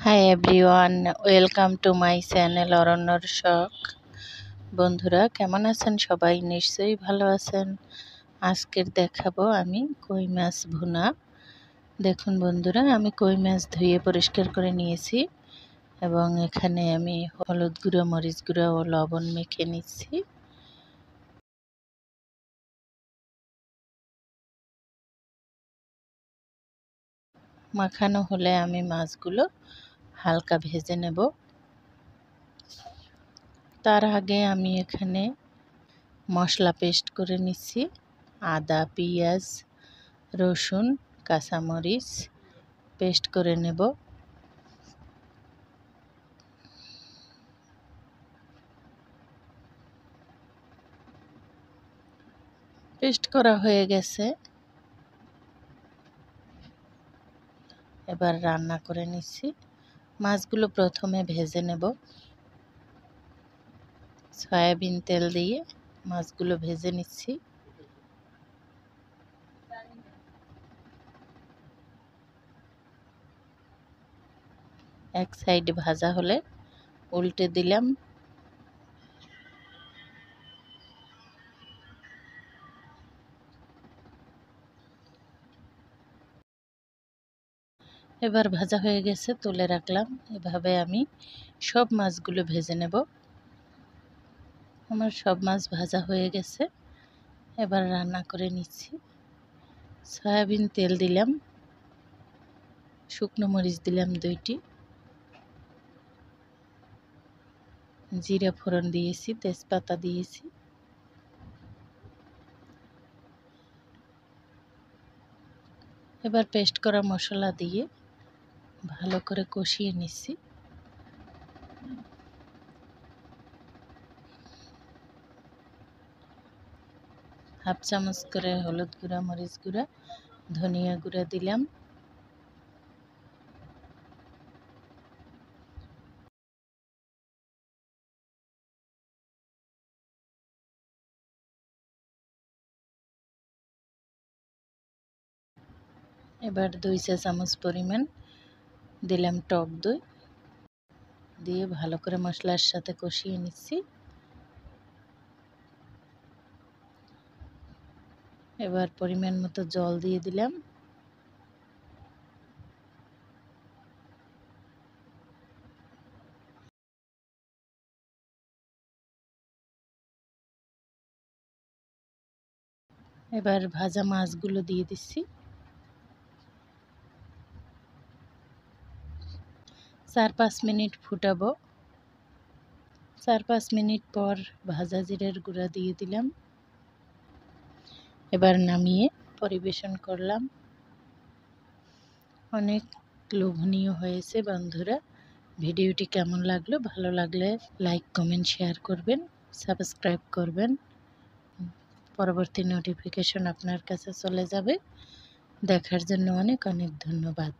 High everyone, welcome to my channel অরণ্যর শখ। বন্ধুরা কেমন আছেন? সবাই নিশ্চয়ই ভালো আছেন। আজকের দেখাবো আমি কই মাছ ভুনা। দেখুন বন্ধুরা, আমি কই মাছ ধুয়ে পরিষ্কার করে নিয়েছি এবং এখানে আমি হলুদ গুঁড়ো, মরিচ গুঁড়ো ও লবণ মেখে নিচ্ছি। মাখানো হলে আমি মাছগুলো হালকা ভেজে নেব। তার আগে আমি এখানে মশলা পেস্ট করে নিচ্ছি। আদা, পেঁয়াজ, রসুন, কাঁচামরিচ পেস্ট করে নেব। পেস্ট করা হয়ে গেছে, এবার রান্না করে নিচ্ছি। মাছগুলো প্রথমে ভেজে নেব। সয়াবিন তেল দিয়ে মাছগুলো ভেজে নিচ্ছি। এক সাইড ভাজা হলে উল্টে দিলাম। এবার ভাজা হয়ে গেছে, তুলে রাখলাম। এভাবে আমি সব মাছগুলো ভেজে নেব। আমার সব মাছ ভাজা হয়ে গেছে, এবার রান্না করে নিচ্ছি। সয়াবিন তেল দিলাম, শুকনো মরিচ দিলাম 2টি, জিরা ফোড়ন দিয়েছি, তেজপাতা দিয়েছি। এবার পেস্ট করা মশলা দিয়ে ভালো করে কষিয়ে নিচ্ছি। হাফ চামচ করে হলুদ গুঁড়া, মরিচ গুঁড়া, ধনিয়া গুঁড়া দিলাম। এবার 2 চা চামচ পরিমাণ দিলাম টক দই, দিয়ে ভালো করে মশলার সাথে কষিয়ে নিচ্ছি। এবার পরিমাণ মতো জল দিয়ে দিলাম। এবার ভাজা মাছগুলো দিয়ে দিচ্ছি। 4-5 মিনিট ফুটাবো। 4-5 মিনিট পর ভাজা জিরের গুঁড়া দিয়ে দিলাম। এবার নামিয়ে পরিবেশন করলাম। অনেক লোভনীয় হয়েছে বন্ধুরা। ভিডিওটি কেমন লাগলো? ভালো লাগলে লাইক, কমেন্ট, শেয়ার করবেন, সাবস্ক্রাইব করবেন। পরবর্তী নোটিফিকেশন আপনার কাছে চলে যাবে। দেখার জন্য অনেক অনেক ধন্যবাদ।